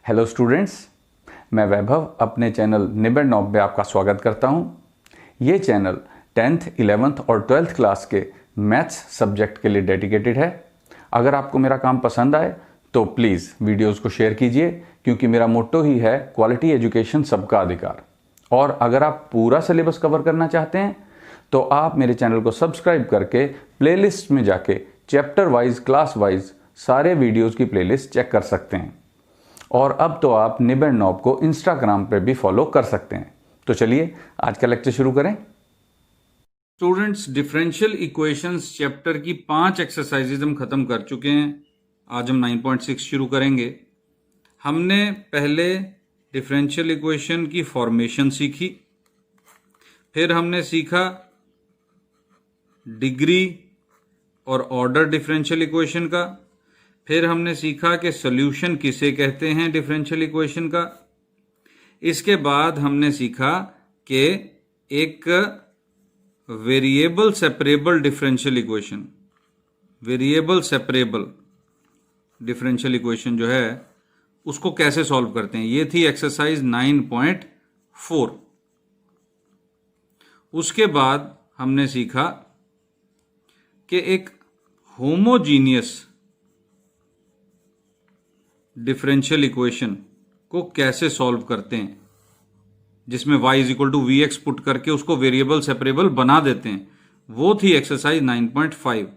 Hello students, मैं वैभव अपने channel निबेड़ knob में आपका स्वागत करता हूं। ये चैनल 10th, 11th और 12th क्लास के मैथ्स सब्जेक्ट के लिए डेडिकेटेड है। अगर आपको मेरा काम पसंद आए तो प्लीज़ वीडियोस को शेयर कीजिए, क्योंकि मेरा मोट्टो ही है क्वालिटी एजुकेशन सबका अधिकार। और अगर आप पूरा सिलेबस कवर करना चाहते हैं तो आप मेरे चैनल को सब्सक्राइब करके प्लेलिस्ट में जाके चैप्टर वाइज, क्लास वाइज सारे वीडियोज़ की प्लेलिस्ट चेक कर सकते हैं। और अब तो आप निबेड़ नॉब को इंस्टाग्राम पे भी फॉलो कर सकते हैं। तो चलिए आज का लेक्चर शुरू करें। स्टूडेंट्स, डिफरेंशियल इक्वेशंस चैप्टर की 5 एक्सरसाइजेज हम खत्म कर चुके हैं। आज हम 9.6 शुरू करेंगे। हमने पहले डिफरेंशियल इक्वेशन की फॉर्मेशन सीखी, फिर हमने सीखा डिग्री और ऑर्डर डिफरेंशियल इक्वेशन का, फिर हमने सीखा कि सॉल्यूशन किसे कहते हैं डिफरेंशियल इक्वेशन का। इसके बाद हमने सीखा कि एक variable separable differential equation, variable separable differential equation जो है उसको कैसे सॉल्व करते हैं। ये थी एक्सरसाइज 9.4। उसके बाद हमने सीखा कि एक होमोजीनियस डिफरेंशियल इक्वेशन को कैसे सॉल्व करते हैं, जिसमें y is equal to v x put करके उसको वेरिएबल सेपरेबल बना देते हैं। वो थी एक्सरसाइज 9.5।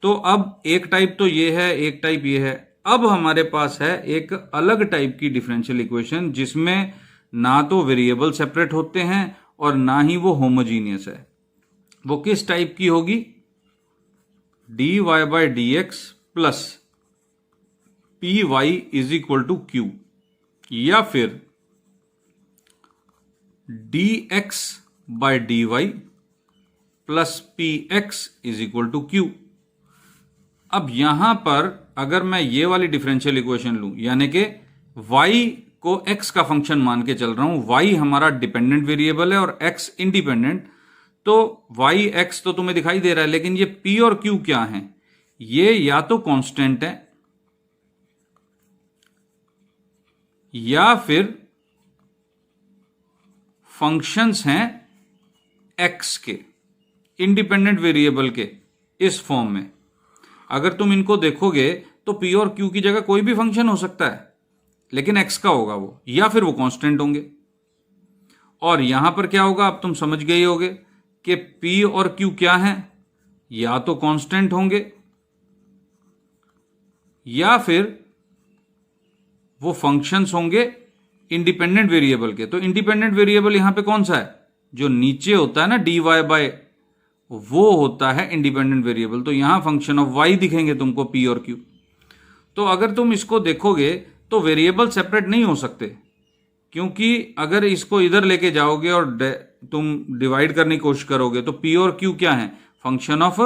तो अब एक टाइप तो ये है, एक टाइप ये है। अब हमारे पास है एक अलग टाइप की डिफरेंशियल इक्वेशन जिसमें ना तो वेरिएबल सेपरेट होते हैं और ना ही वो होमोजीनियस है। वो किस टाइप की होगी? dy by d x plus p y is equal to q, या फिर d x by d y plus p x is equal to q. अब यहां पर अगर मैं ये वाली डिफरेंशियल इक्वेशन लूं, यानी कि y को x का फंक्शन मान के चल रहा हूं, y हमारा डिपेंडेंट वेरिएबल है और x इंडिपेंडेंट, तो y x तो तुम्हें दिखाई दे रहा है, लेकिन ये p और q क्या है? ये या तो कांस्टेंट है या फिर फंक्शंस हैं x के, इंडिपेंडेंट वेरिएबल के इस फॉर्म में। अगर तुम इनको देखोगे तो p और q की जगह कोई भी फंक्शन हो सकता है, लेकिन x का होगा वो, या फिर वो कांस्टेंट होंगे। और यहां पर क्या होगा, अब तुम समझ गए होगे कि p और q क्या हैं, या तो कांस्टेंट होंगे या फिर वो फंक्शंस होंगे इंडिपेंडेंट वेरिएबल के। तो इंडिपेंडेंट वेरिएबल यहां पे कौन सा है? जो नीचे होता है ना dy बाय, वो होता है इंडिपेंडेंट वेरिएबल। तो यहां फंक्शन ऑफ y दिखेंगे तुमको p और q। तो अगर तुम इसको देखोगे तो वेरिएबल सेपरेट नहीं हो सकते, क्योंकि अगर इसको इधर लेके जाओगे और तुम डिवाइड करने की कोशिश करोगे तो p और q क्या है? फंक्शन ऑफ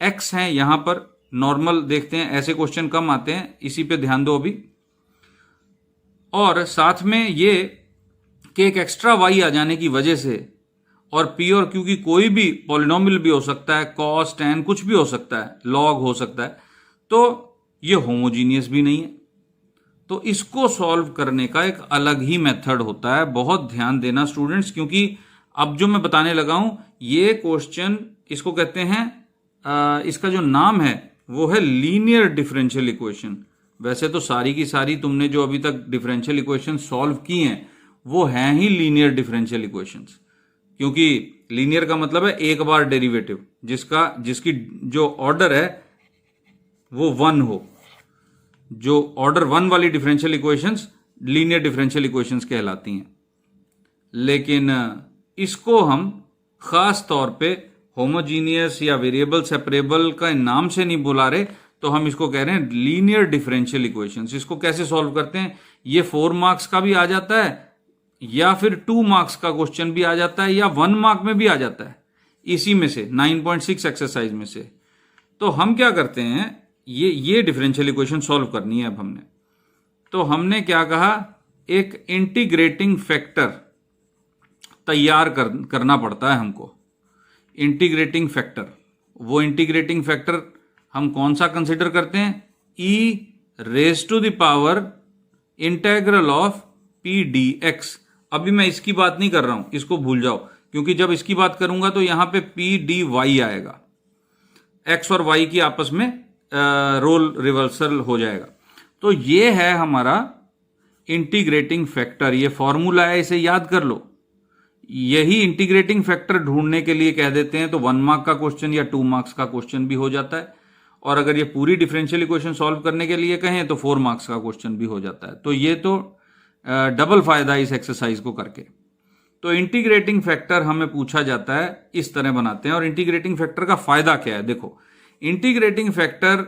x है। यहां पर नॉर्मल देखते हैं, ऐसे क्वेश्चन कम आते हैं, इसी पे ध्यान दो अभी। और साथ में ये कि एक एक्स्ट्रा y आ जाने की वजह से, और p और q की कोई भी पॉलिनोमियल भी हो सकता है, cos, tan कुछ भी हो सकता है, log हो सकता है, तो ये होमोजीनियस भी नहीं है। तो इसको सॉल्व करने का एक अलग ही मेथड होता है। बहुत ध्यान देना स्टूडेंट्स, क्योंकि अब जो मैं बताने लगा हूं ये क्वेश्चन, इसको कहते हैं इसका जो नाम है वो है लीनियर डिफरेंशियल इक्वेशन। वैसे तो सारी की सारी तुमने जो अभी तक डिफरेंशियल इक्वेशन सॉल्व की हैं वो हैं ही लीनियर डिफरेंशियल इक्वेशंस, क्योंकि लीनियर का मतलब है एक बार डेरिवेटिव, जिसकी जो ऑर्डर है वो 1 हो। जो ऑर्डर 1 वाली differential equations linear differential equations कहलाती हैं। लेकिन इसको हम खास तौर पे होमोजीनियस या वेरिएबल सेपरेबल का नाम से नहीं बुला रहे, तो हम इसको कह रहे हैं लीनियर डिफरेंशियल इक्वेशंस। इसको कैसे सॉल्व करते हैं? ये 4 मार्क्स का भी आ जाता है, या फिर 2 मार्क्स का क्वेश्चन भी आ जाता है, या 1 मार्क में भी आ जाता है, इसी में से 9.6 एक्सरसाइज में से। तो हम क्या करते हैं, ये डिफरेंशियल इक्वेशन सॉल्व करनी है अब हमने। तो हमने क्या कहा, एक इंटीग्रेटिंग फैक्टर तैयार करना पड़ता है हमको। इंटीग्रेटिंग फैक्टर, वो इंटीग्रेटिंग फैक्टर हम कौन सा कंसिडर करते हैं? e raise to the power integral of P D x. अभी मैं इसकी बात नहीं कर रहा हूं, इसको भूल जाओ, क्योंकि जब इसकी बात करूंगा तो यहां पे पी डी वाई आएगा, एक्स और वाई की आपस में रोल रिवर्सल हो जाएगा। तो ये है हमारा इंटीग्रेटिंग फैक्टर, ये फॉर्मूला है, इसे याद कर लो। यही इंटीग्रेटिंग फैक्टर ढूंढने के लिए कह देते हैं तो 1 मार्क का क्वेश्चन या 2 मार्क्स का क्वेश्चन भी हो जाता है, और अगर ये पूरी डिफरेंशियल इक्वेशन सॉल्व करने के लिए कहें तो 4 मार्क्स का क्वेश्चन भी हो जाता है। तो ये तो डबल फायदा इस एक्सरसाइज को करके। तो इंटीग्रेटिंग फैक्टर हमें पूछा जाता है, इस तरह बनाते हैं। और इंटीग्रेटिंग फैक्टर का फायदा क्या है? देखो, इंटीग्रेटिंग फैक्टर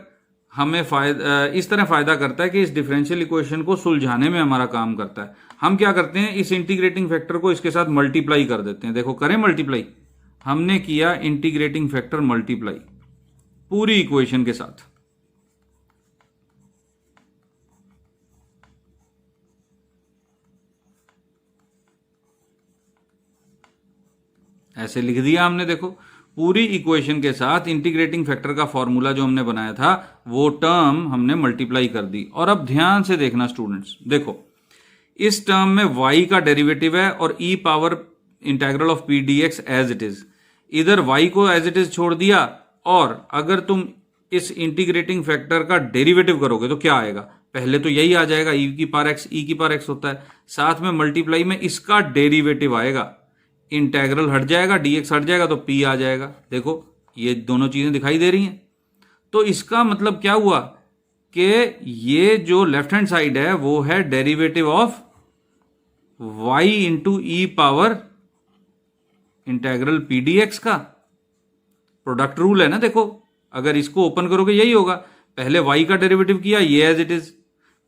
हमें इस तरह फायदा करता है कि इस डिफरेंशियल इक्वेशन को सुलझाने में हमारा काम करता है। हम क्या करते हैं, इस इंटीग्रेटिंग फैक्टर को इसके साथ मल्टीप्लाई कर देते हैं। देखो, करें मल्टीप्लाई, हमने किया इंटीग्रेटिंग फैक्टर मल्टीप्लाई पूरी इक्वेशन के साथ। ऐसे लिख दिया हमने। देखो, पूरी इक्वेशन के साथ इंटीग्रेटिंग फैक्टर का फॉर्मूला जो हमने बनाया था वो टर्म हमने मल्टीप्लाई कर दी। और अब ध्यान से देखना स्टूडेंट्स, देखो इस टर्म में y का डेरिवेटिव है और e power integral of P D x as it is. इधर y को एज इट इज छोड़ दिया, और अगर तुम इस इंटीग्रेटिंग फैक्टर का डेरिवेटिव करोगे तो क्या आएगा? पहले तो यही आ जाएगा, e की पावर x होता है, साथ में मल्टीप्लाई में इसका डेरिवेटिव आएगा, इंटेग्रल हट जाएगा, dx हट जाएगा तो p आ जाएगा। देखो ये दोनों चीजें दिखाई दे रही हैं। तो इसका मतलब क्या हुआ कि ये जो लेफ्ट हैंड साइड है वो है derivative of y into E power integral P D x का। प्रोडक्ट रूल है ना। देखो, अगर इसको ओपन करोगे यही होगा, पहले y का डेरिवेटिव किया ये एज इट इज,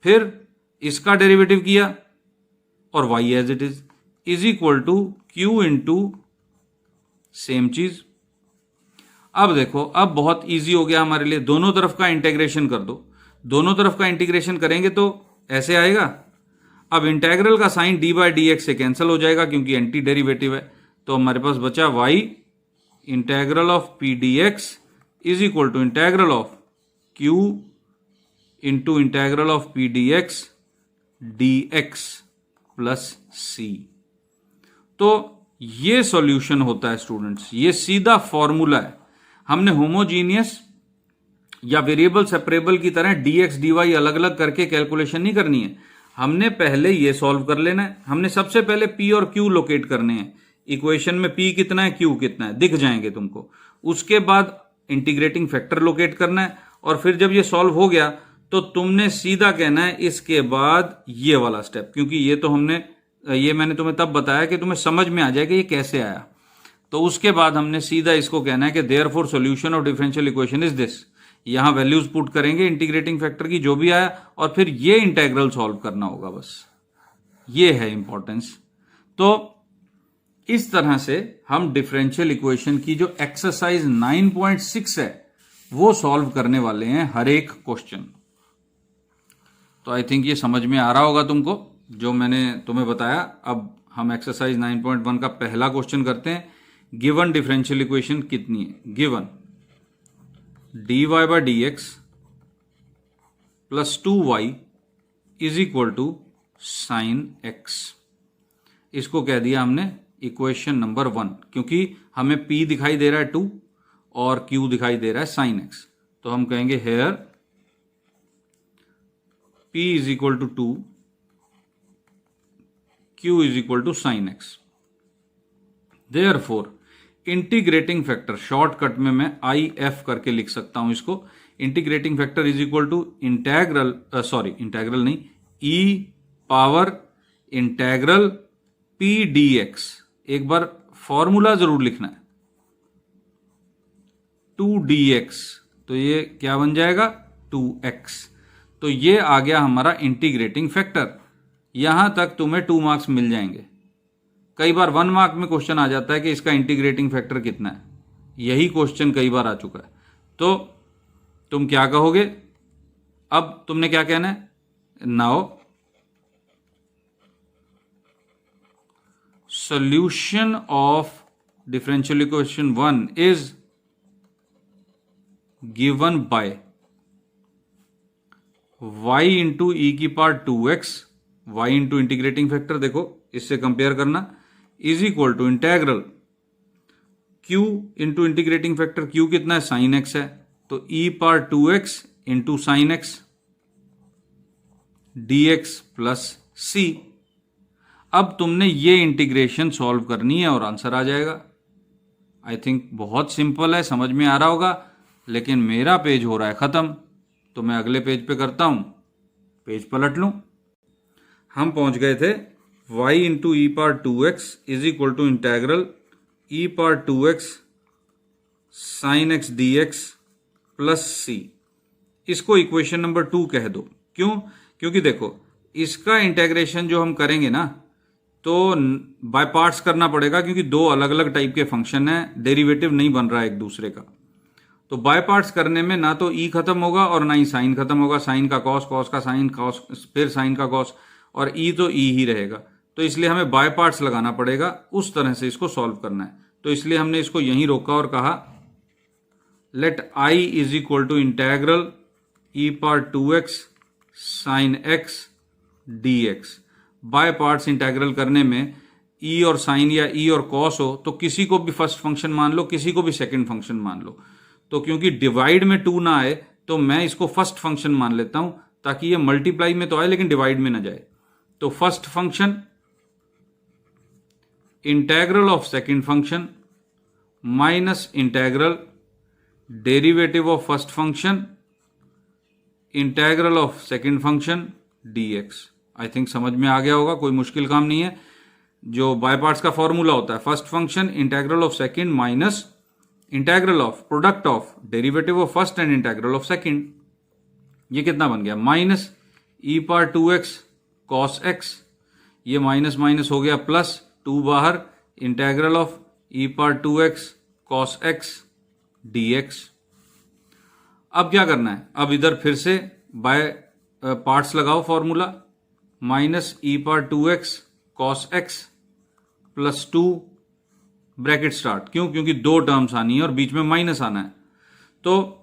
फिर इसका डेरिवेटिव किया और y as it is equal to q into same चीज। अब देखो, अब बहुत इजी हो गया हमारे लिए, दोनों तरफ का इंटीग्रेशन कर दो। दोनों तरफ का इंटीग्रेशन करेंगे तो ऐसे आएगा। अब इंटेग्रल का sign d by d x से कैंसिल हो जाएगा क्योंकि एंटी डेरिवेटिव है, तो हमारे पास बचा y integral of P D x is equal to integral of q into integral of P D x D x plus C. तो ये सॉल्यूशन होता है स्टूडेंट्स, ये सीधा फॉर्मूला है। हमने होमोजीनियस या वेरिएबल सेपरेबल की तरह dx dy अलग अलग करके कैलकुलेशन नहीं करनी है, हमने पहले ये सॉल्व कर लेना है। हमने सबसे पहले p और q लोकेट करने हैं। इक्वेशन में p कितना है, q कितना है, दिख जाएंगे तुमको। उसके बाद इंटीग्रेटिंग फैक्टर लोकेट करना है, और फिर जब ये सॉल्व हो गया तो तुमने सीधा कहना है इसके बाद ये वाला स्टेप, क्योंकि ये तो मैंने तुम्हें तब बताया कि तुम्हें समझ में आ जाए कि ये कैसे आया। तो उसके बाद हमने सीधा इसको कहना है कि therefore solution of differential equation is this. यहां वैल्यूज पुट करेंगे इंटीग्रेटिंग फैक्टर की जो भी आया, और फिर ये इंटीग्रल सॉल्व करना होगा, बस ये है इंपॉर्टेंस। तो इस तरह से हम डिफरेंशियल इक्वेशन की जो एक्सरसाइज 9.6 है वो सॉल्व करने वाले हैं हर एक क्वेश्चन। तो आई थिंक ये समझ में आ रहा होगा तुमको जो मैंने तुम्हें बताया। अब हम एक्सरसाइज 9.1 का पहला क्वेश्चन करते हैं। गिवन डिफरेंशियल इक्वेशन कितनी है? Given dy by d x plus 2y is equal to sine x. इसको कह दिया हमने इक्वेशन नंबर 1, क्योंकि हमें p दिखाई दे रहा है 2 और q दिखाई दे रहा है साइन x। तो हम कहेंगे here p is equal to 2, q is equal to sine x. Therefore integrating factor, shortcut में मैं IF करके लिख सकता हूं इसको, integrating factor is equal to integral नहीं, e power integral p dx। एक बार फॉर्मूला जरूर लिखना है, 2dx, तो ये क्या बन जाएगा 2x। तो ये आ गया हमारा इंटीग्रेटिंग फैक्टर। यहां तक तुम्हें 2 मार्क्स मिल जाएंगे। कई बार 1 मार्क में क्वेश्चन आ जाता है कि इसका इंटीग्रेटिंग फैक्टर कितना है, यही क्वेश्चन कई बार आ चुका है। तो तुम क्या कहोगे? अब तुमने क्या कहना है? Now solution of differential equation 1 is given by y into e की power 2x y into integrating factor, देखो इससे कंपेयर करना, is equal to integral q into integrating factor, q कितना है, साइन x है, तो e power 2x into sine x dx plus c। अब तुमने ये इंटीग्रेशन सॉल्व करनी है और आंसर आ जाएगा। आई थिंक बहुत सिंपल है, समझ में आ रहा होगा। लेकिन मेरा पेज हो रहा है ख़त्म, तो मैं अगले पेज पे करता हूँ, पेज पलट लूँ। हम पहुँच गए थे y into E power 2x is equal to integral E power 2x sine x D x plus C. इसको इक्वेशन नंबर 2 कह दो। क्यों? क्योंकि देखो इसका इंटेग्रेशन जो हम करेंगे ना, तो बाय पार्ट्स करना पड़ेगा, क्योंकि दो अलग अलग टाइप के फंक्शन हैं, डेरिवेटिव नहीं बन रहा है एक दूसरे का। तो बाय पार्ट्स करने में ना तो ई खत्म होगा और ना ही साइन खत्म होगा, साइन का कॉस, कॉस का साइन, कॉस फिर साइन का कॉस, और ई तो ई ही रहेगा। तो इसलिए हमें बाय पार्ट्स लगाना पड़ेगा, उस तरह से इसको सॉल्व करना है। तो इसलिए हमने इसको यहीं रोका और कहा let I is equal to integral E power 2x sine x D x. By parts integral करने में ई और साइन या ई और कॉस हो तो किसी को भी फर्स्ट फंक्शन मान लो, किसी को भी सेकंड फंक्शन मान लो। तो क्योंकि डिवाइड में 2 ना आए तो मैं इसको फर्स्ट फंक्शन मान लेता हूं, ताकि ये मल्टीप्लाई में तो आए लेकिन डिवाइड में ना जाए। तो first function integral of second function minus integral derivative of first function integral of second function dx. I think समझ में आ गया होगा, कोई मुश्किल काम नहीं है। जो बाय पार्ट्स का फॉर्मूला होता है, first function integral of second minus integral of product of derivative of first and integral of second. ये कितना बन गया, minus E power 2x cos x, ये माइनस माइनस हो गया प्लस 2 बाहर, integral of E power 2x cos x dx। अब क्या करना है, अब इधर फिर से बाय पार्ट्स लगाओ formula, minus E power 2x cos x plus 2 bracket start. क्यों? क्योंकि 2 टर्म्स आनी है और बीच में माइनस आना है। तो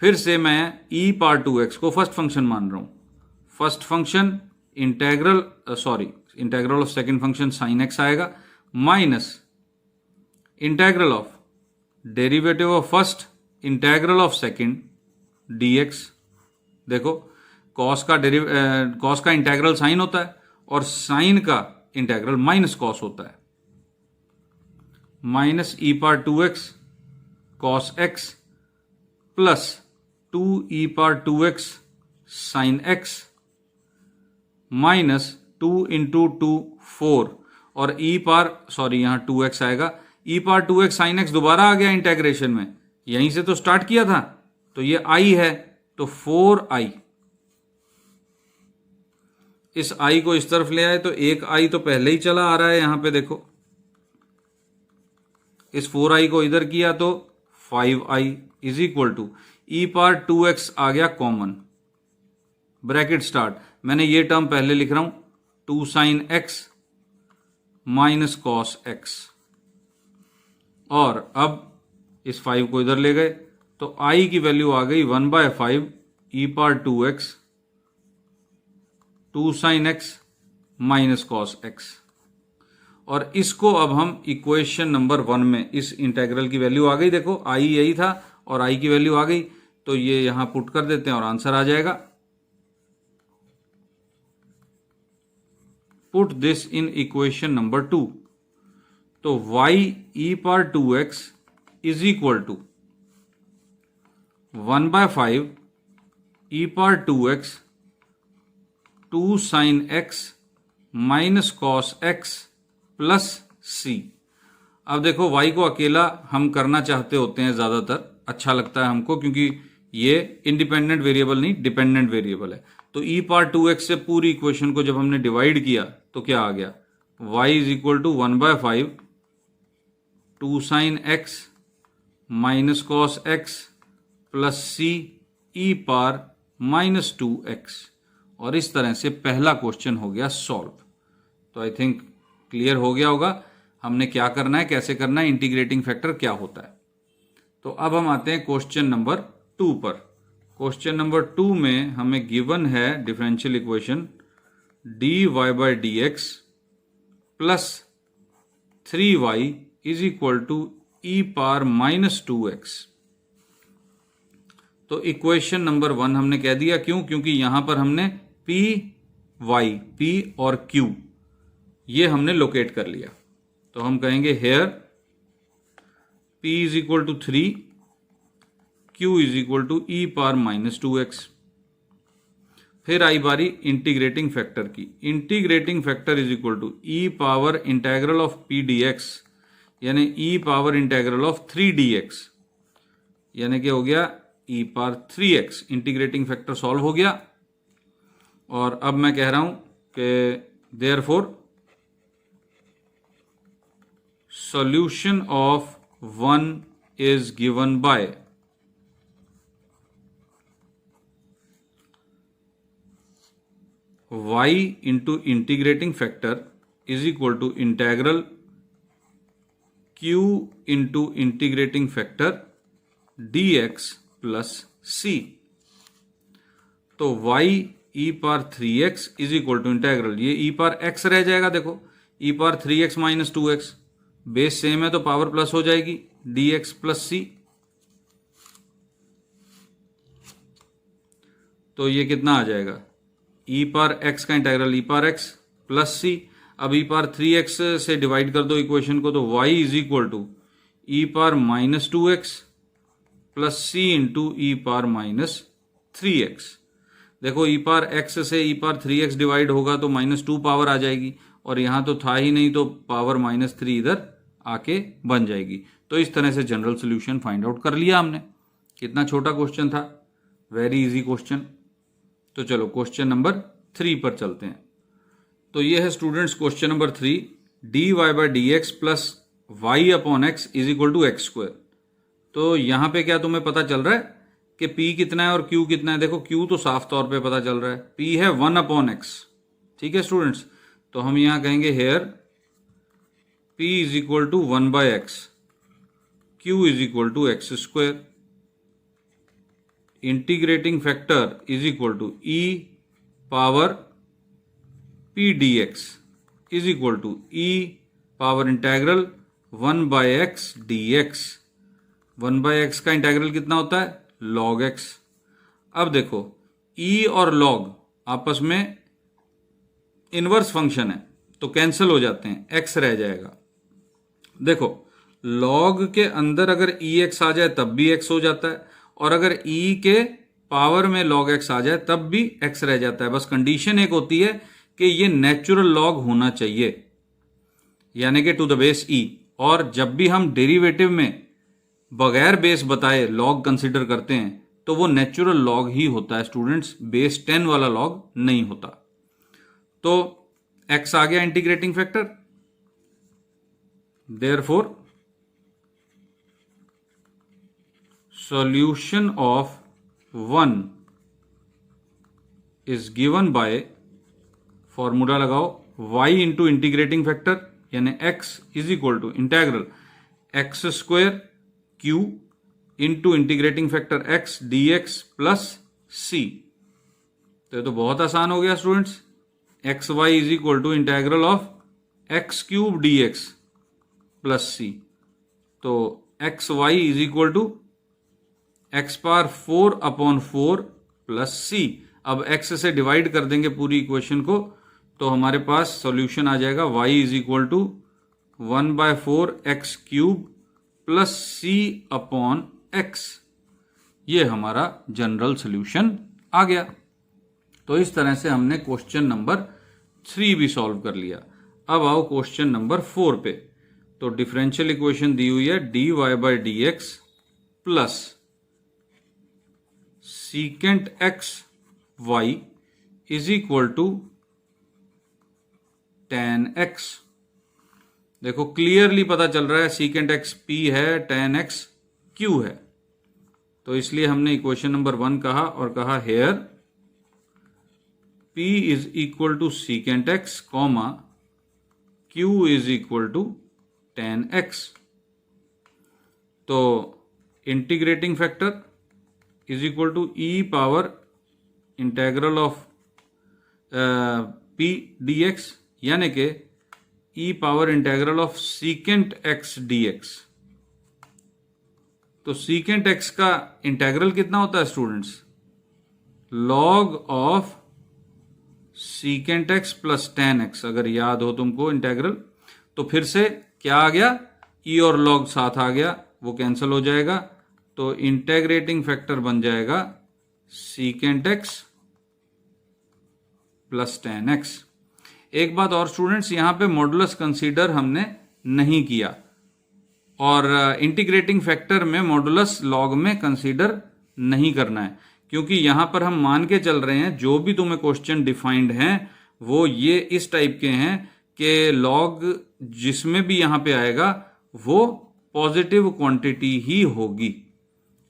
फिर से मैं ई पावर 2x को फर्स्ट फंक्शन मान रहा हूं। First function integral of second function sine x आएगा, minus integral of derivative of first integral of second dx। देखो कॉस का इंटेग्रल साइन होता है और साइन का इंटेग्रल माइनस कॉस होता है। Minus E power 2x cos x plus 2 E power 2x sine x minus 2 into 2 4, और यहां 2x आएगा, ई पावर 2x साइन x दोबारा आ गया इंटेग्रेशन में, यहीं से तो स्टार्ट किया था, तो ये i है, तो 4i। इस i को इस तरफ ले आए तो एक i तो पहले ही चला आ रहा है यहां पे, देखो इस 4i को इधर किया तो 5i is equal to e power 2x आ गया कॉमन, ब्रैकेट स्टार्ट। मैंने ये टर्म पहले लिख रहा हूं, 2 sine x minus cos x, और अब इस 5 को इधर ले गए तो i की वैल्यू आ गई 1/5 ई power 2x 2 sine x minus cos x। और इसको अब हम इक्वेशन नंबर 1 में, इस इंटेग्रल की वैल्यू आ गई, देखो i यही था और i की वैल्यू आ गई, तो ये यहां पुट कर देते हैं और आंसर आ जाएगा। Put this in equation number 2। तो y e power 2x is equal to 1/5 E power 2x 2 sine x minus cos x plus c। अब देखो y को अकेला हम करना चाहते होते हैं, ज्यादातर अच्छा लगता है हमको, क्योंकि ये इंडिपेंडेंट वेरिएबल नहीं डिपेंडेंट वेरिएबल है। तो ई पावर 2x से पूरी इक्वेशन को जब हमने डिवाइड किया तो क्या आ गया, y is equal to 1/5 2 sine x minus cos x plus c e power minus 2x। और इस तरह से पहला क्वेश्चन हो गया सॉल्व। तो आई थिंक क्लियर हो गया होगा हमने क्या करना है, कैसे करना है, इंटीग्रेटिंग फैक्टर क्या होता है। तो अब हम आते हैं क्वेश्चन नंबर 2 पर। क्वेश्चन नंबर 2 में हमें गिवन है differential equation dy/dx plus 3y is equal to e⁻⁻2x। तो इक्वेशन नंबर 1 हमने कह दिया, क्यों? क्योंकि यहां पर हमने p और q ये हमने लोकेट कर लिया। तो हम कहेंगे here p is equal to 3, q is equal to e⁻⁻2x। फिर आई बारी इंटीग्रेटिंग फैक्टर की। Integrating factor is equal to e⁻इंटीग्रल ऑफ p dx, यानी e⁻इंटीग्रल ऑफ 3dx, यानी कि हो गया e⁻3x। इंटीग्रेटिंग फैक्टर सॉल्व हो गया। और अब मैं कह रहा हूं कि therefore solution of 1 is given by y into integrating factor is equal to integral q into integrating factor dx plus c। तो y e⁻3x is equal to integral, ये e⁻x रह जाएगा। देखो e⁻3x - 2x, बेस सेम है तो power plus हो जाएगी, dx plus c। तो ये कितना आ जाएगा? e⁻x का इंटेग्रल e⁻x प्लस c। अब e⁻3x से डिवाइड कर दो इक्वेशन को, तो y is equal to e⁻-2x plus c into e⁻-3x। देखो e⁻x से e⁻3x डिवाइड होगा तो -2 पावर आ जाएगी, और यहां तो था ही नहीं तो पावर -3 इधर आके बन जाएगी। तो इस तरह से जनरल सोल्यूशन फाइंड आउट कर लिया हमने। कितना छोटा क्वेश्चन था, वेरी इजी क्वेश्चन। तो चलो क्वेश्चन नंबर 3 पर चलते हैं। तो ये है students question number 3, dy/dx plus y/x is equal to x²। तो यहां पे क्या तुम्हें पता चल रहा है कि p कितना है और q कितना है? देखो q तो साफ तौर पे पता चल रहा है, p है 1/x। ठीक है स्टूडेंट्स, तो हम यहां कहेंगे here p is equal to 1/x, q is equal to x²। Integrating factor is equal to e⁻p dx is equal to e⁻इंटेग्रल 1/x dx। 1/x का इंटेग्रल कितना होता है? log x। अब देखो e और log आपस में इनवर्स फंक्शन है तो कैंसिल हो जाते हैं, x रह जाएगा। देखो log के अंदर अगर ex आ जाए तब भी x हो जाता है, और अगर e के पावर में log x आ जाए तब भी x रह जाता है। बस कंडीशन एक होती है कि ये नेचुरल log होना चाहिए, यानी कि टू द बेस e। और जब भी हम डेरिवेटिव में बगैर बेस बताए log कंसिडर करते हैं तो वो नेचुरल log ही होता है स्टूडेंट्स, बेस 10 वाला log नहीं होता। तो x आ गया integrating factor, therefore solution of 1 is given by, formula लगाओ, y इंटू इंटीग्रेटिंग फैक्टर यानी x is equal to integral x² q into integrating factor x dx plus c। तो ये तो बहुत आसान हो गया students. xy is equal to integral of x³ dx plus c। तो xy is equal to x⁴/4 plus c। अब x से डिवाइड कर देंगे पूरी इक्वेशन को, तो हमारे पास सॉल्यूशन आ जाएगा y is equal to 1/4x³ plus c/x। ये हमारा जनरल सॉल्यूशन आ गया। तो इस तरह से हमने क्वेश्चन नंबर 3 भी सॉल्व कर लिया। अब आओ क्वेश्चन नंबर 4 पे। तो डिफरेंशियल इक्वेशन दी हुई है dy/dx plus secant x y is equal to tan x। देखो क्लियरली पता चल रहा है सीकेंट x p है, tan x q है। तो इसलिए हमने इक्वेशन नंबर 1 कहा और कहा here p is equal to secant x comma q is equal to tan x। तो integrating factor is equal to e power integral of P D X, यानी कि E power integral of secant X D x. तो secant X का integral कितना होता है students? Log of secant X plus tan X, अगर याद हो तुमको इंटेग्रल। तो फिर से क्या आ गया? ई और लॉग साथ आ गया, वो कैंसिल हो जाएगा, तो इंटेग्रेटिंग फैक्टर बन जाएगा secant X plus tan x. एक बात और स्टूडेंट्स, यहां पे मॉडुलस कंसीडर हमने नहीं किया, और इंटीग्रेटिंग फैक्टर में मॉडुलस लॉग में कंसीडर नहीं करना है, क्योंकि यहां पर हम मान के चल रहे हैं जो भी तुम्हें क्वेश्चन डिफाइंड हैं वो ये इस टाइप के हैं कि लॉग जिसमें भी यहां पे आएगा वो पॉजिटिव क्वांटिटी ही होगी,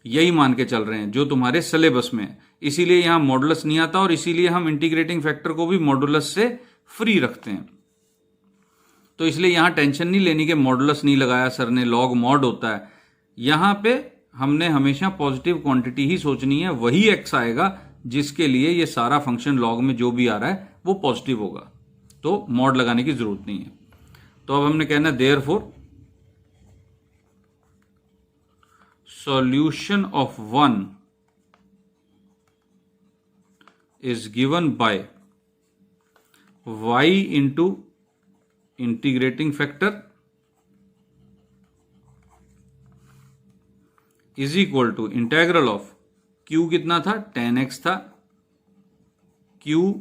यही मान के चल रहे हैं जो तुम्हारे सिलेबस में है। इसीलिए यहां मॉडुलस नहीं आता, और इसीलिए हम इंटीग्रेटिंग फैक्टर को भी मॉडुलस से फ्री रखते हैं। तो इसलिए यहां टेंशन नहीं लेनी कि मॉडुलस नहीं लगाया सर ने, लॉग मॉड होता है। यहां पे हमने हमेशा पॉजिटिव क्वांटिटी ही सोचनी है, वही एक्स आएगा जिसके लिए ये सारा फंक्शन लॉग में जो भी आ रहा है वो पॉजिटिव होगा, तो मॉड लगाने की जरूरत नहीं है। तो अब हमने कहना है therefore solution of one is given by y into integrating factor is equal to integral of q कितना था? 10x था, q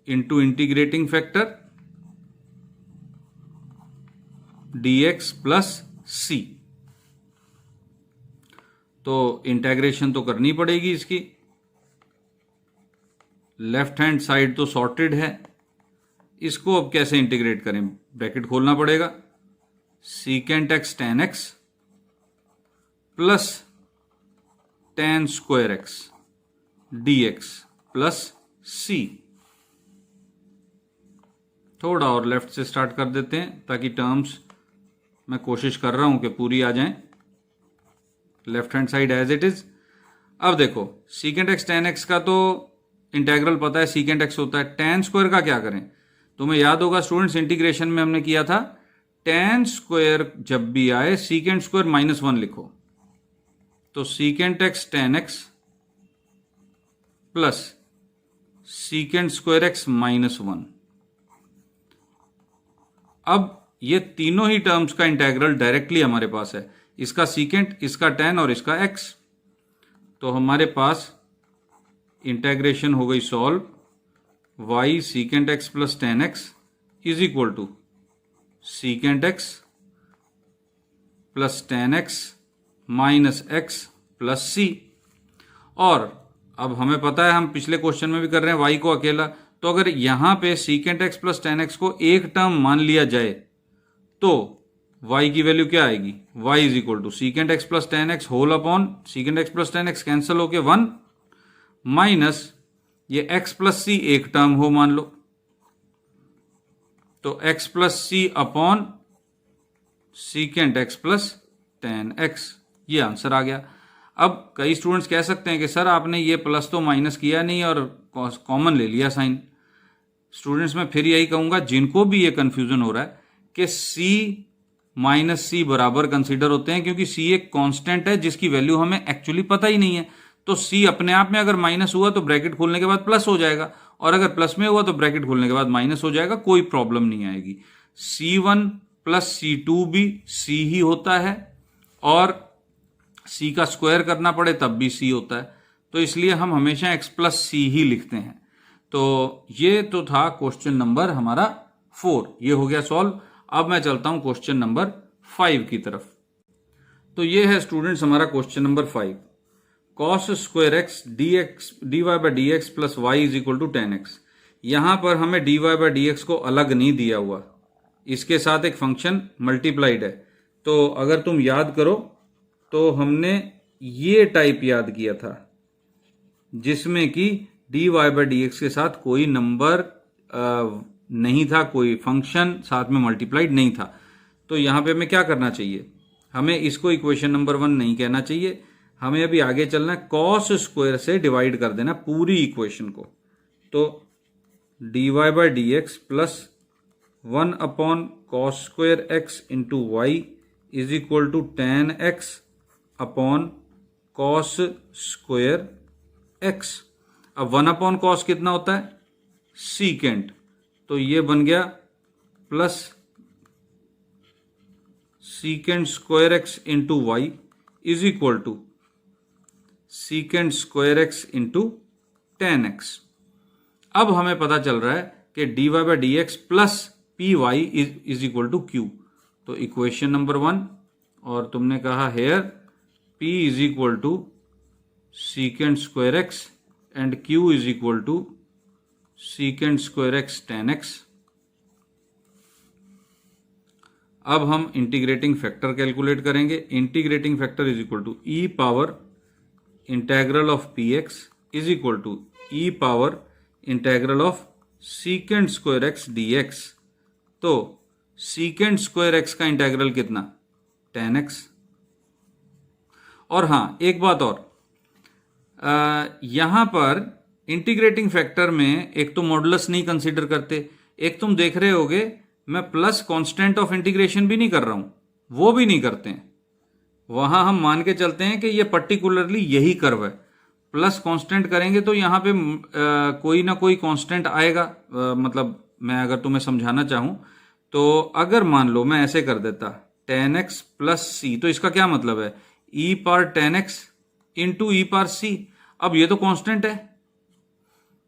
into integrating factor dx plus c। तो इंटेग्रेशन तो करनी पड़ेगी इसकी, लेफ्ट हैंड साइड तो सॉर्टेड है, इसको अब कैसे इंटीग्रेट करें? ब्रैकेट खोलना पड़ेगा, secant X tan X plus tan square x D x plus C. थोड़ा और लेफ्ट से स्टार्ट कर देते हैं ताकि टर्म्स मैं कोशिश कर रहा हूं कि पूरी आ जाएं, left hand side as it is. अब देखो सीकेंट एक्स टेन एक्स का तो इंटेग्रल पता है, सीकेंट एक्स होता है, टेन स्क्वायर का क्या करें? तुम्हें याद होगा स्टूडेंट्स इंटीग्रेशन में हमने किया था टेन स्क्वायर जब भी आए सीकेंट स्क्वायर माइनस वन लिखो, तो secant X tan X plus secant square x minus one. अब ये तीनों ही टर्म्स का इंटेग्रल डायरेक्टली हमारे पास है, इसका सीकेंट, इसका टेन और इसका एक्स। तो हमारे पास इंटेग्रेशन हो गई solve, y secant X plus tan x is equal to secant X plus tan X minus X plus C. और अब हमें पता है, हम पिछले क्वेश्चन में भी कर रहे हैं y को अकेला, तो अगर यहां पे secant X plus tan x को एक टर्म मान लिया जाए तो y की वैल्यू क्या आएगी? y is equal to secant X plus tan X whole upon secant X plus tan X cancel होके वन माइनस ये x प्लस सी एक टर्म हो मान लो, तो x plus C upon secant X plus tan X, ये answer आ गया। अब कई स्टूडेंट्स कह सकते हैं कि सर आपने ये प्लस तो माइनस किया नहीं और कॉमन ले लिया साइन। स्टूडेंट्स मैं फिर यही कहूंगा जिनको भी ये कंफ्यूजन हो रहा है कि c माइनस सी बराबर कंसीडर होते हैं, क्योंकि c एक कांस्टेंट है जिसकी वैल्यू हमें एक्चुअली पता ही नहीं है। तो c अपने आप में अगर माइनस हुआ तो ब्रैकेट खोलने के बाद प्लस हो जाएगा, और अगर प्लस में हुआ तो ब्रैकेट खोलने के बाद माइनस हो जाएगा, कोई प्रॉब्लम नहीं आएगी। c1 प्लस c2 भी c ही होता है, और c का स्क्वायर करना पड़े तब भी c होता है, तो इसलिए हम हमेशा x प्लस सी ही लिखते हैं। तो ये तो था क्वेश्चन नंबर हमारा 4, ये हो गया सॉल्व। अब मैं चलता हूं क्वेश्चन नंबर 5 की तरफ। तो ये है स्टूडेंट्स हमारा question number 5, cos square x D x d y by d x plus y is equal to ten x. यहां पर हमें d y by d x को अलग नहीं दिया हुआ, इसके साथ एक फंक्शन मल्टीप्लाइड है। तो अगर तुम याद करो तो हमने ये टाइप याद किया था जिसमें कि d y by d x के साथ कोई नंबर नहीं था, कोई फंक्शन साथ में मल्टीप्लाइड नहीं था। तो यहां पे हमें क्या करना चाहिए? हमें इसको इक्वेशन नंबर 1 नहीं कहना चाहिए, हमें अभी आगे चलना है, कॉस स्क्वायर से डिवाइड कर देना पूरी इक्वेशन को। तो d y by d x plus 1 upon cos square x into y is equal to ten x upon cos square x. अब 1 अपॉन कॉस कितना होता है? सीकेंट, तो ये बन गया plus secant square x into y is equal to secant square x into tan x. अब हमें पता चल रहा है कि d y by d x plus p y is equal to q. तो इक्वेशन नंबर 1, और तुमने कहा here p is equal to secant square x and q is equal to secant square x tan x. अब हम integrating factor calculate करेंगे। Integrating factor is equal to e power integral of p x is equal to e power integral of secant square x D x. तो secant square x का integral कितना? Tan x. और हाँ, एक बात और, यहां पर इंटीग्रेटिंग फैक्टर में एक तो मॉडुलस नहीं कंसीडर करते, एक तुम देख रहे होगे मैं प्लस कांस्टेंट ऑफ इंटीग्रेशन भी नहीं कर रहा हूं, वो भी नहीं करते हैं। वहां हम मान के चलते हैं कि ये पर्टिकुलरली यही कर्व है। प्लस कांस्टेंट करेंगे तो यहां पे कोई ना कोई कांस्टेंट आएगा। मतलब मैं अगर तुम्हें समझाना चाहूं तो अगर मान लो मैं ऐसे कर देता टेन एक्स प्लस सी, तो इसका क्या मतलब है? ई पार टेन एक्स इंटू ई पार सी। अब ये तो कांस्टेंट है,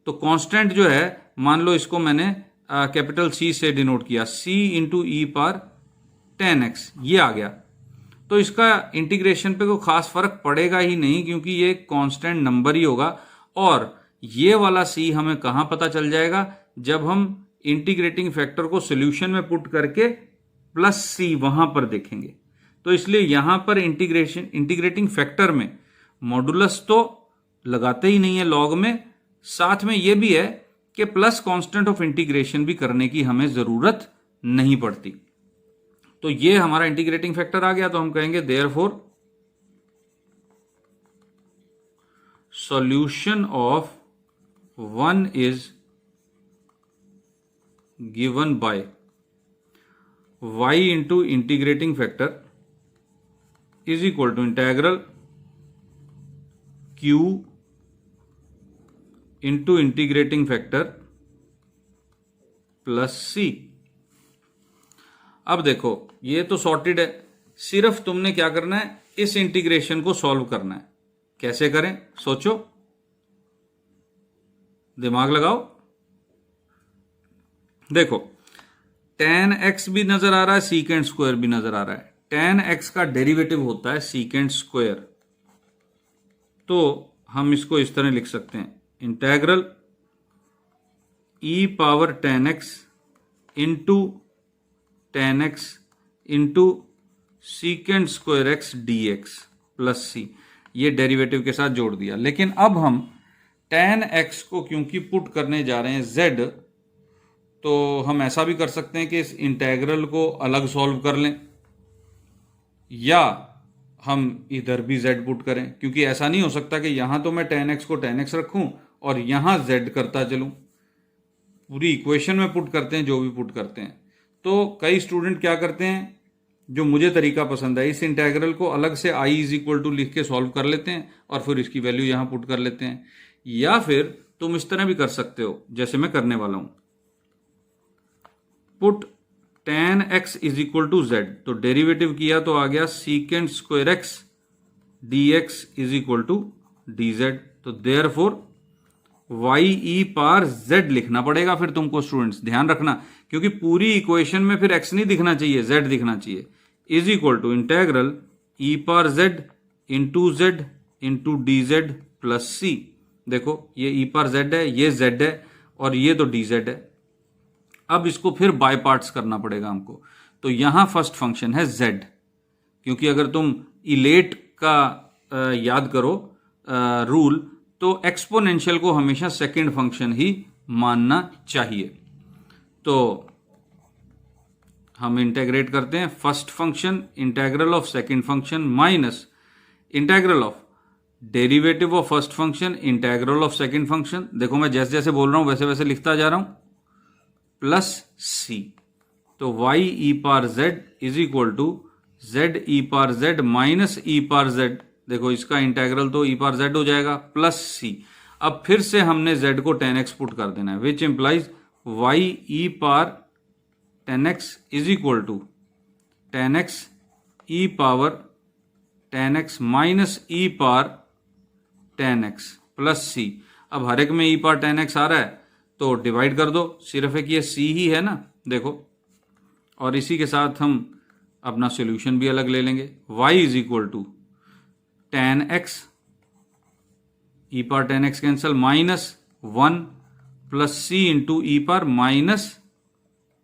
तो कांस्टेंट जो है मान लो इसको मैंने कैपिटल सी से डिनोट किया, सी इंटू ई पार टेन एक्स, ये आ गया। तो इसका इंटीग्रेशन पे कोई खास फर्क पड़ेगा ही नहीं, क्योंकि ये कांस्टेंट नंबर ही होगा। और ये वाला सी हमें कहां पता चल जाएगा? जब हम इंटीग्रेटिंग फैक्टर को सॉल्यूशन में पुट करके प्लस सी वहां पर देखेंगे। तो इसलिए यहां पर इंटीग्रेटिंग फैक्टर में मॉडुलस तो लगाते ही नहीं है लॉग में, साथ में यह भी है कि प्लस कांस्टेंट ऑफ इंटीग्रेशन भी करने की हमें जरूरत नहीं पड़ती। तो ये हमारा इंटीग्रेटिंग फैक्टर आ गया। तो हम कहेंगे therefore solution of 1 is given by y into integrating factor is equal to integral q into integrating factor plus c। अब देखो ये तो सॉर्टेड है, सिर्फ तुमने क्या करना है? इस इंटीग्रेशन को सॉल्व करना है। कैसे करें? सोचो, दिमाग लगाओ। देखो टेन एक्स भी नजर आ रहा है, सीकेंट स्क्वायर भी नजर आ रहा है। टेन एक्स का डेरिवेटिव होता है सीकेंट स्क्वायर, तो हम इसको इस तरह लिख सकते हैं, इंटेग्रल ई power tan X into tan X into secant square x D x plus C. ये डेरिवेटिव के साथ जोड़ दिया। लेकिन अब हम टेन एक्स को क्योंकि पुट करने जा रहे हैं जेड, तो हम ऐसा भी कर सकते हैं कि इस इंटेग्रल को अलग सॉल्व कर लें, या हम इधर भी z पुट करें, क्योंकि ऐसा नहीं हो सकता कि यहां तो मैं टेन एक्स को टेन एक्स रखूं और यहां z करता चलूं। पूरी इक्वेशन में पुट करते हैं जो भी पुट करते हैं। तो कई स्टूडेंट क्या करते हैं, जो मुझे तरीका पसंद है, इस इंटेग्रल को अलग से i इज इक्वल टू लिख के सॉल्व कर लेते हैं और फिर इसकी वैल्यू यहां पुट कर लेते हैं। या फिर तुम इस तरह भी कर सकते हो जैसे मैं करने वाला हूं, put tan x is equal to z, तो डेरिवेटिव किया तो आ गया secant square x D x is equal to d z. तो देयरफॉर वाई ई पार जेड लिखना पड़ेगा फिर तुमको स्टूडेंट्स, ध्यान रखना, क्योंकि पूरी इक्वेशन में फिर एक्स नहीं दिखना चाहिए, जेड दिखना चाहिए। Is equal to integral E par Z into D Z plus C. देखो ये ई पार जेड है, ये जेड है और ये तो डी जेड है। अब इसको फिर बाय पार्ट्स करना पड़ेगा हमको। तो यहां फर्स्ट फंक्शन है z, क्योंकि अगर तुम इलेट का याद करो रूल, तो एक्सपोनेंशियल को हमेशा सेकंड फंक्शन ही मानना चाहिए। तो हम इंटेग्रेट करते हैं first function integral of second function minus integral of derivative of first function, integral of second function, देखो मैं जैसे जैसे बोल रहा हूं वैसे वैसे लिखता जा रहा हूं, प्लस सी। तो y e पार z is equal to z e पार z माइनस e पार z, देखो इसका इंटेग्रल तो e पार z हो जाएगा, प्लस सी। अब फिर से हमने z को 10x पुट कर देना है, which implies y e par 10x is equal to 10x e power 10x minus e par 10x plus C. अब हर एक में e पार 10x आ रहा है तो डिवाइड कर दो, सिर्फ एक ये c ही है ना, देखो। और इसी के साथ हम अपना सॉल्यूशन भी अलग ले लेंगे, y is equal to 10x e par 10x cancel minus 1 plus c into e पार माइनस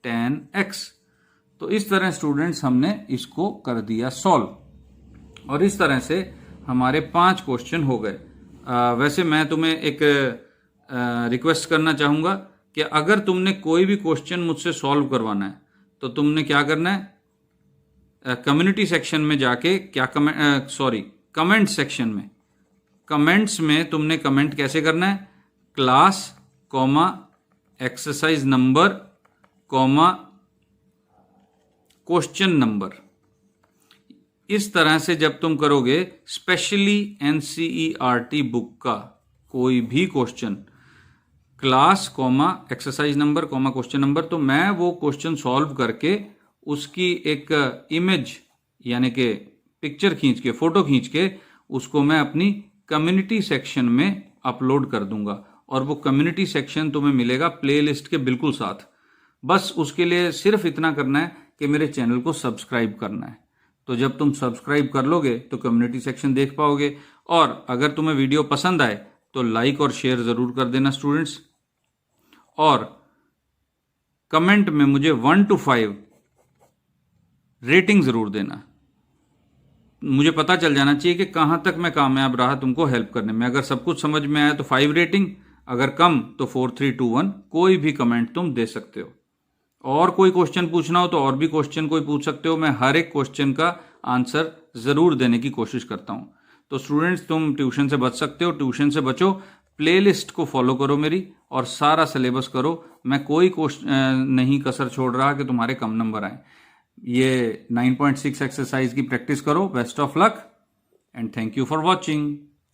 10x। तो इस तरह स्टूडेंट्स हमने इसको कर दिया सॉल्व, और इस तरह से हमारे 5 क्वेश्चन हो गए। वैसे मैं तुम्हें एक रिक्वेस्ट करना चाहूँगा कि अगर तुमने कोई भी क्वेश्चन मुझसे सॉल्व करवाना है तो तुमने क्या करना है, कम्युनिटी सेक्शन में जाके कमेंट सेक्शन में, कमेंट्स में तुमने कमेंट कैसे करना है, class comma exercise number comma question number. इस तरह से जब तुम करोगे, स्पेशली एनसीईआरटी बुक का कोई भी question, class comma exercise number comma question number, तो मैं वो क्वेश्चन सॉल्व करके उसकी एक इमेज यानी कि पिक्चर खींच के, फोटो खींच के उसको मैं अपनी कम्युनिटी सेक्शन में अपलोड कर दूंगा, और वो कम्युनिटी सेक्शन तुम्हें मिलेगा प्लेलिस्ट के बिल्कुल साथ। बस उसके लिए सिर्फ इतना करना है कि मेरे चैनल को सब्सक्राइब करना है। तो जब तुम सब्सक्राइब कर लोगे तो कम्युनिटी सेक्शन देख पाओगे, और अगर तुम्हें वीडियो पसंद आए तो लाइक और शेयर ज़रूर कर देना स्टूडेंट्स, और कमेंट में मुझे 1 to 5 रेटिंग ज़रूर देना। मुझे पता चल जाना चाहिए कि कहाँ तक मैं कामयाब रहा तुमको हेल्प करने में। अगर सब कुछ समझ में आया तो 5 रेटिंग, अगर कम तो 4, 3, 2, 1 कोई भी कमेंट तुम दे सकते हो। और कोई क्वेश्चन पूछना हो तो और भी क्वेश्चन कोई पूछ सकते हो, मैं हर एक क्वेश्चन का आंसर ज़रूर देने की कोशिश करता हूँ। तो स्टूडेंट्स तुम ट्यूशन से बच सकते हो, ट्यूशन से बचो, प्लेलिस्ट को फॉलो करो मेरी, और सारा सिलेबस करो। मैं कोई क्वेश्चन नहीं कसर छोड़ रहा कि तुम्हारे कम नंबर आए। ये 9.6 एक्सरसाइज की प्रैक्टिस करो। Best of luck and thank you for watching.